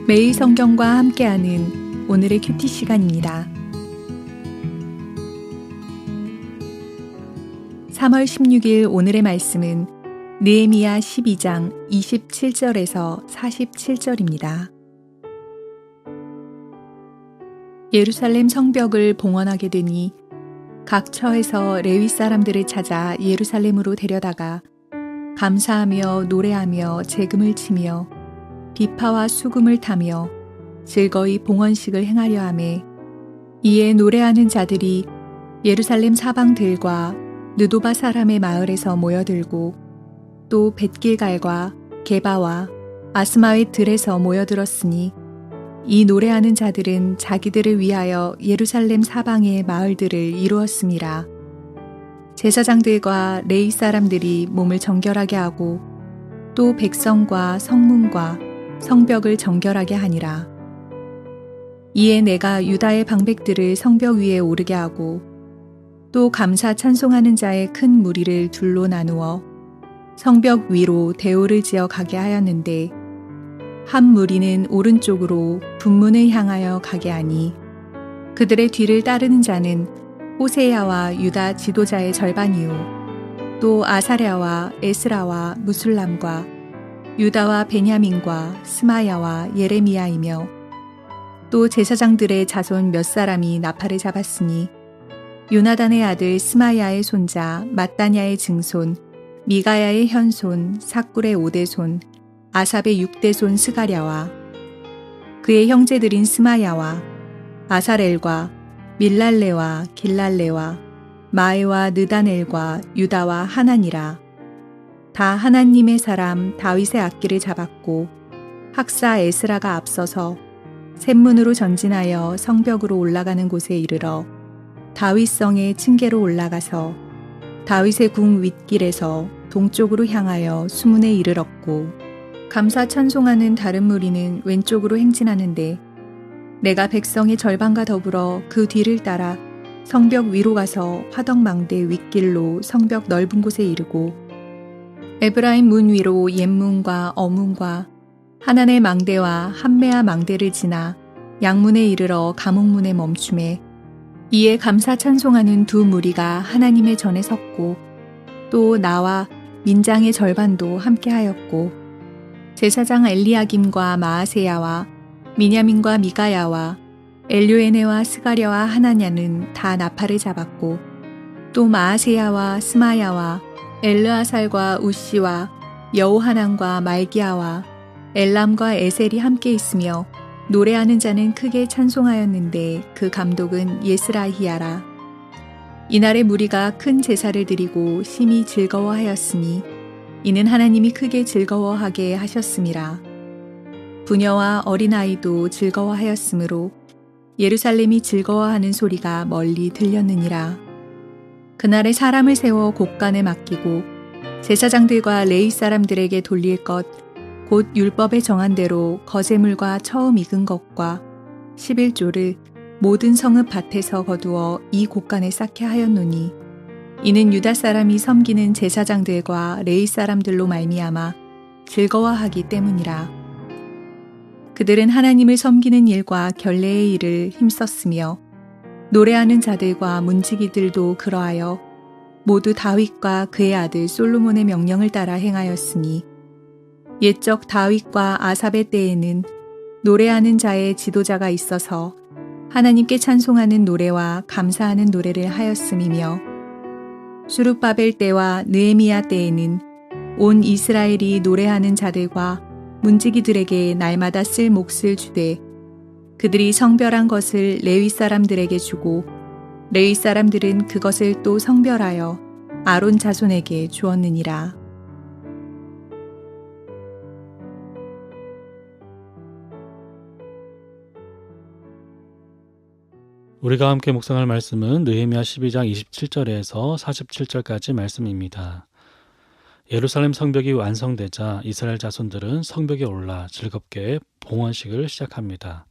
매일 성경과 함께하는 오늘의 큐티 시간입니다. 3월 16일 오늘의 말씀은 느헤미야 12장 27절에서 47절입니다. 예루살렘 성벽을 봉헌하게 되니 각 처에서 레위 사람들을 찾아 예루살렘으로 데려다가 감사하며 노래하며 재금을 치며 비파와 수금을 타며 즐거이 봉헌식을 행하려 하매, 이에 노래하는 자들이 예루살렘 사방들과 느도바 사람의 마을에서 모여들고 또 벳길갈과 게바와 아스마웻 들에서 모여들었으니, 이 노래하는 자들은 자기들을 위하여 예루살렘 사방의 마을들을 이루었음이라. 제사장들과 레위 사람들이 몸을 정결하게 하고 또 백성과 성문과 성벽을 정결하게 하니라. 이에 내가 유다의 방백들을 성벽 위에 오르게 하고 또 감사 찬송하는 자의 큰 무리를 둘로 나누어 성벽 위로 대오를 지어 가게 하였는데, 한 무리는 오른쪽으로 분문을 향하여 가게 하니, 그들의 뒤를 따르는 자는 호세야와 유다 지도자의 절반이요 또 아사랴와 에스라와 무술람과 유다와 베냐민과 스마야와 예레미야이며, 또 제사장들의 자손 몇 사람이 나팔을 잡았으니, 요나단의 아들 스마야의 손자 mat단야의 증손 미가야의 현손 삭굴의 5대손 아삽의 6대손 스가랴와 그의 형제들인 스마야와 아사렐과 밀랄레와 길랄레와 마에와 느다넬과 유다와 하나니라. 다 하나님의 사람 다윗의 악기를 잡았고, 학사 에스라가 앞서서 샘문으로 전진하여 성벽으로 올라가는 곳에 이르러 다윗성의 층계로 올라가서 다윗의 궁 윗길에서 동쪽으로 향하여 수문에 이르렀고, 감사 찬송하는 다른 무리는 왼쪽으로 행진하는데, 내가 백성의 절반과 더불어 그 뒤를 따라 성벽 위로 가서 화덕망대 윗길로 성벽 넓은 곳에 이르고, 에브라임 문 위로 옛문과 어문과 하난의 망대와 함메아 망대를 지나 양문에 이르러 감옥문에 멈추매, 이에 감사 찬송하는 두 무리가 하나님의 전에 섰고 또 나와 민장의 절반도 함께하였고, 제사장 엘리야김과 마아세야와 미냐민과 미가야와 엘요에네와 스가랴와 하나냐는 다 나팔을 잡았고, 또 마아세야와 스마야와 엘르아살과 우시와 여호하난과 말기야와 엘람과 에셀이 함께 있으며, 노래하는 자는 크게 찬송하였는데 그 감독은 예스라히야라. 이날의 무리가 큰 제사를 드리고 심히 즐거워하였으니, 이는 하나님이 크게 즐거워하게 하셨음이라. 부녀와 어린아이도 즐거워하였으므로 예루살렘이 즐거워하는 소리가 멀리 들렸느니라. 그날에 사람을 세워 곳간에 맡기고 제사장들과 레위 사람들에게 돌릴 것, 곧 율법에 정한 대로 거제물과 처음 익은 것과 11조를 모든 성읍 밭에서 거두어 이 곳간에 쌓게 하였노니, 이는 유다 사람이 섬기는 제사장들과 레위 사람들로 말미암아 즐거워하기 때문이라. 그들은 하나님을 섬기는 일과 결례의 일을 힘썼으며, 노래하는 자들과 문지기들도 그러하여 모두 다윗과 그의 아들 솔로몬의 명령을 따라 행하였으니, 옛적 다윗과 아삽의 때에는 노래하는 자의 지도자가 있어서 하나님께 찬송하는 노래와 감사하는 노래를 하였음이며, 수룹바벨 때와 느헤미야 때에는 온 이스라엘이 노래하는 자들과 문지기들에게 날마다 쓸 몫을 주되, 그들이 성별한 것을 레위 사람들에게 주고 레위 사람들은 그것을 또 성별하여 아론 자손에게 주었느니라. 우리가 함께 묵상할 말씀은 느헤미야 12장 27절에서 47절까지 말씀입니다. 예루살렘 성벽이 완성되자 이스라엘 자손들은 성벽에 올라 즐겁게 봉헌식을 시작합니다.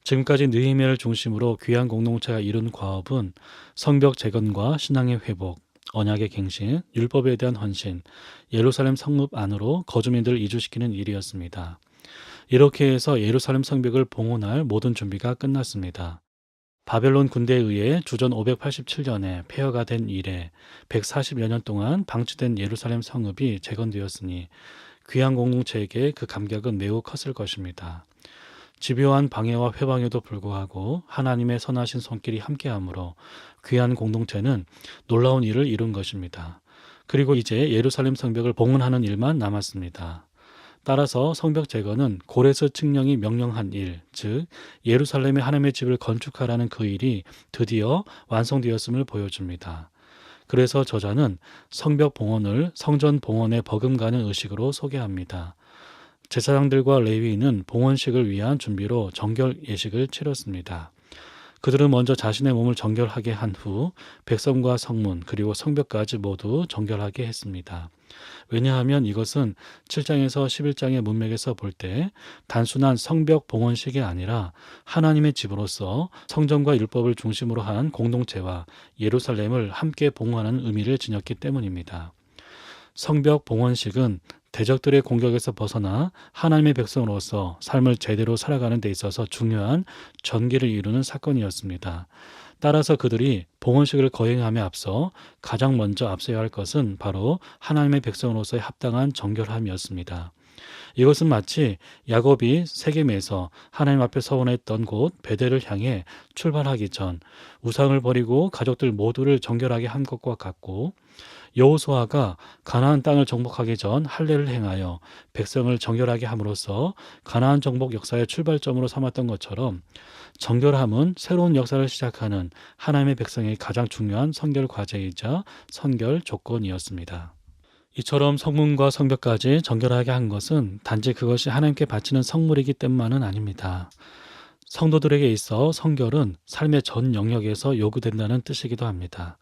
지금까지 느헤미야를 중심으로 귀한 공동체가 이룬 과업은 성벽 재건과 신앙의 회복, 언약의 갱신, 율법에 대한 헌신, 예루살렘 성읍 안으로 거주민들을 이주시키는 일이었습니다. 이렇게 해서 예루살렘 성벽을 봉헌할 모든 준비가 끝났습니다. 바벨론 군대에 의해 주전 587년에 폐허가 된 이래 140여 년 동안 방치된 예루살렘 성읍이 재건되었으니 귀한 공동체에게 그 감격은 매우 컸을 것입니다. 집요한 방해와 회방에도 불구하고 하나님의 선하신 손길이 함께하므로 귀한 공동체는 놀라운 일을 이룬 것입니다. 그리고 이제 예루살렘 성벽을 봉헌하는 일만 남았습니다. 따라서 성벽 제거는 고레스 칙령이 명령한 일, 즉 예루살렘에 하나님의 집을 건축하라는 그 일이 드디어 완성되었음을 보여줍니다. 그래서 저자는 성벽 봉헌을 성전 봉헌에 버금가는 의식으로 소개합니다. 제사장들과 레위인은 봉헌식을 위한 준비로 정결 예식을 치렀습니다. 그들은 먼저 자신의 몸을 정결하게 한 후 백성과 성문 그리고 성벽까지 모두 정결하게 했습니다. 왜냐하면 이것은 7장에서 11장의 문맥에서 볼 때 단순한 성벽 봉헌식이 아니라 하나님의 집으로서 성전과 율법을 중심으로 한 공동체와 예루살렘을 함께 봉헌하는 의미를 지녔기 때문입니다. 성벽 봉헌식은 대적들의 공격에서 벗어나 하나님의 백성으로서 삶을 제대로 살아가는 데 있어서 중요한 전기를 이루는 사건이었습니다. 따라서 그들이 봉헌식을 거행함에 앞서 가장 먼저 앞서야 할 것은 바로 하나님의 백성으로서의 합당한 정결함이었습니다. 이것은 마치 야곱이 세겜에서 하나님 앞에 서원했던 곳 베델을 향해 출발하기 전 우상을 버리고 가족들 모두를 정결하게 한 것과 같고, 여호수아가 가나안 땅을 정복하기 전 할례를 행하여 백성을 정결하게 함으로써 가나안 정복 역사의 출발점으로 삼았던 것처럼 정결함은 새로운 역사를 시작하는 하나님의 백성의 가장 중요한 선결 과제이자 선결 조건이었습니다. 이처럼 성문과 성벽까지 정결하게 한 것은 단지 그것이 하나님께 바치는 성물이기 때문만은 아닙니다. 성도들에게 있어 성결은 삶의 전 영역에서 요구된다는 뜻이기도 합니다.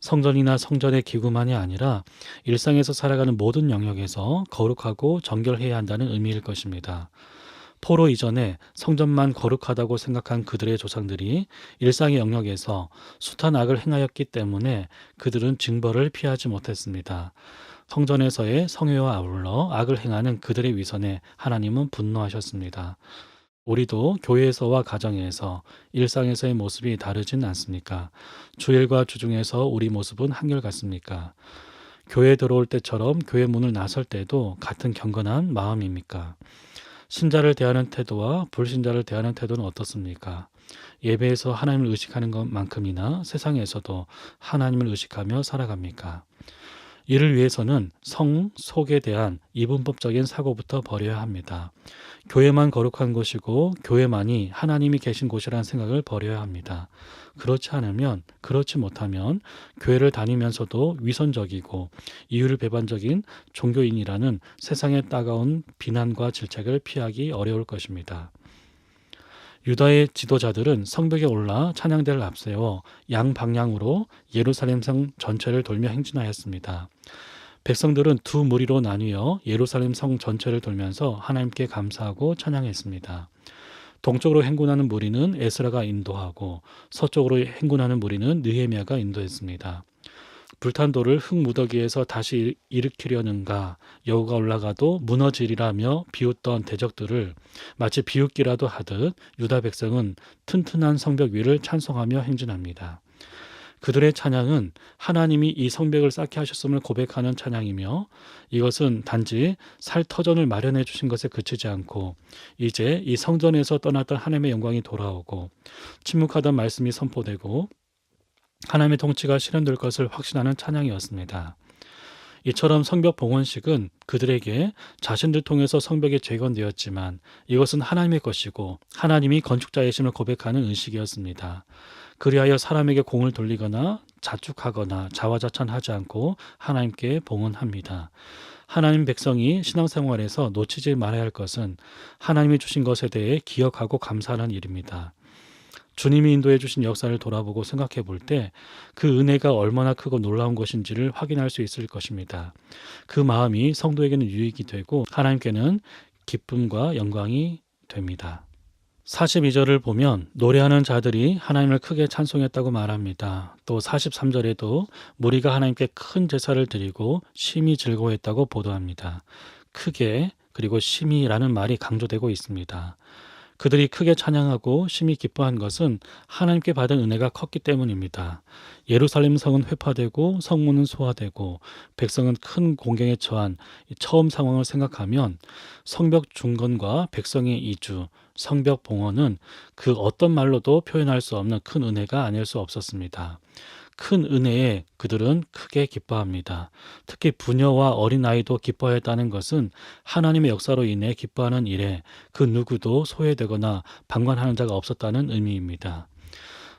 성전이나 성전의 기구만이 아니라 일상에서 살아가는 모든 영역에서 거룩하고 정결해야 한다는 의미일 것입니다. 포로 이전에 성전만 거룩하다고 생각한 그들의 조상들이 일상의 영역에서 숱한 악을 행하였기 때문에 그들은 징벌을 피하지 못했습니다. 성전에서의 성회와 아울러 악을 행하는 그들의 위선에 하나님은 분노하셨습니다. 우리도 교회에서와 가정에서 일상에서의 모습이 다르진 않습니까? 주일과 주중에서 우리 모습은 한결같습니까? 교회에 들어올 때처럼 교회 문을 나설 때도 같은 경건한 마음입니까? 신자를 대하는 태도와 불신자를 대하는 태도는 어떻습니까? 예배에서 하나님을 의식하는 것만큼이나 세상에서도 하나님을 의식하며 살아갑니까? 이를 위해서는 성, 속에 대한 이분법적인 사고부터 버려야 합니다. 교회만 거룩한 곳이고 교회만이 하나님이 계신 곳이라는 생각을 버려야 합니다. 그렇지 못하면 교회를 다니면서도 위선적이고 이율배반적인 종교인이라는 세상의 따가운 비난과 질책을 피하기 어려울 것입니다. 유다의 지도자들은 성벽에 올라 찬양대를 앞세워 양방향으로 예루살렘 성 전체를 돌며 행진하였습니다. 백성들은 두 무리로 나뉘어 예루살렘 성 전체를 돌면서 하나님께 감사하고 찬양했습니다. 동쪽으로 행군하는 무리는 에스라가 인도하고 서쪽으로 행군하는 무리는 느헤미야가 인도했습니다. 불탄 돌을 흙 무더기에서 다시 일으키려는가 여호가 올라가도 무너지리라며 비웃던 대적들을 마치 비웃기라도 하듯 유다 백성은 튼튼한 성벽 위를 찬송하며 행진합니다. 그들의 찬양은 하나님이 이 성벽을 쌓게 하셨음을 고백하는 찬양이며, 이것은 단지 살터전을 마련해 주신 것에 그치지 않고 이제 이 성전에서 떠났던 하나님의 영광이 돌아오고 침묵하던 말씀이 선포되고 하나님의 통치가 실현될 것을 확신하는 찬양이었습니다. 이처럼 성벽 봉헌식은 그들에게 자신들 통해서 성벽이 재건되었지만 이것은 하나님의 것이고 하나님이 건축자이심을 고백하는 의식이었습니다. 그리하여 사람에게 공을 돌리거나 자축하거나 자화자찬하지 않고 하나님께 봉헌합니다. 하나님 백성이 신앙생활에서 놓치지 말아야 할 것은 하나님이 주신 것에 대해 기억하고 감사하는 일입니다. 주님이 인도해 주신 역사를 돌아보고 생각해 볼 때 그 은혜가 얼마나 크고 놀라운 것인지를 확인할 수 있을 것입니다. 그 마음이 성도에게는 유익이 되고 하나님께는 기쁨과 영광이 됩니다. 42절을 보면 노래하는 자들이 하나님을 크게 찬송했다고 말합니다. 또 43절에도 무리가 하나님께 큰 제사를 드리고 심히 즐거워했다고 보도합니다. 크게, 그리고 심히라는 말이 강조되고 있습니다. 그들이 크게 찬양하고 심히 기뻐한 것은 하나님께 받은 은혜가 컸기 때문입니다. 예루살렘 성은 회파되고 성문은 소화되고 백성은 큰 공경에 처한 이 처음 상황을 생각하면 성벽 중건과 백성의 이주, 성벽 봉헌은 그 어떤 말로도 표현할 수 없는 큰 은혜가 아닐 수 없었습니다. 큰 은혜에 그들은 크게 기뻐합니다. 특히 부녀와 어린아이도 기뻐했다는 것은 하나님의 역사로 인해 기뻐하는 일에 그 누구도 소외되거나 방관하는 자가 없었다는 의미입니다.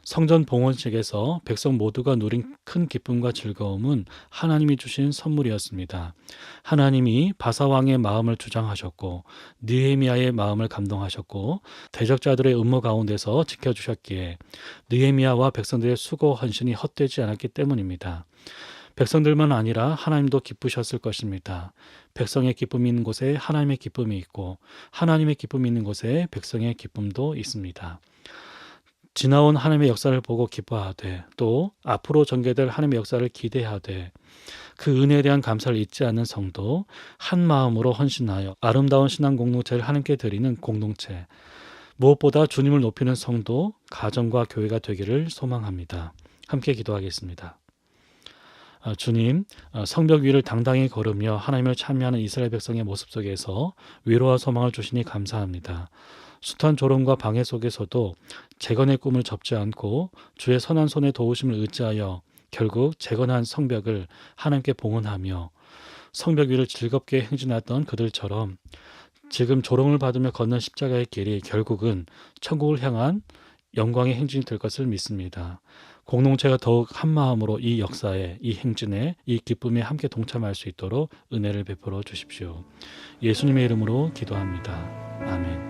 성전 봉헌식에서 백성 모두가 누린 큰 기쁨과 즐거움은 하나님이 주신 선물이었습니다. 하나님이 바사왕의 마음을 주장하셨고 느헤미야의 마음을 감동하셨고 대적자들의 음모 가운데서 지켜주셨기에 느헤미야와 백성들의 수고 헌신이 헛되지 않았기 때문입니다. 백성들만 아니라 하나님도 기쁘셨을 것입니다. 백성의 기쁨이 있는 곳에 하나님의 기쁨이 있고 하나님의 기쁨이 있는 곳에 백성의 기쁨도 있습니다. 지나온 하나님의 역사를 보고 기뻐하되 또 앞으로 전개될 하나님의 역사를 기대하되 그 은혜에 대한 감사를 잊지 않는 성도, 한 마음으로 헌신하여 아름다운 신앙 공동체를 하나님께 드리는 공동체, 무엇보다 주님을 높이는 성도, 가정과 교회가 되기를 소망합니다. 함께 기도하겠습니다. 주님, 성벽 위를 당당히 걸으며 하나님을 찬미하는 이스라엘 백성의 모습 속에서 위로와 소망을 주시니 감사합니다. 숱한 조롱과 방해 속에서도 재건의 꿈을 접지 않고 주의 선한 손의 도우심을 의지하여 결국 재건한 성벽을 하나님께 봉헌하며 성벽 위를 즐겁게 행진했던 그들처럼 지금 조롱을 받으며 걷는 십자가의 길이 결국은 천국을 향한 영광의 행진이 될 것을 믿습니다. 공동체가 더욱 한 마음으로 이 역사에, 이 행진에, 이 기쁨에 함께 동참할 수 있도록 은혜를 베풀어 주십시오. 예수님의 이름으로 기도합니다. 아멘.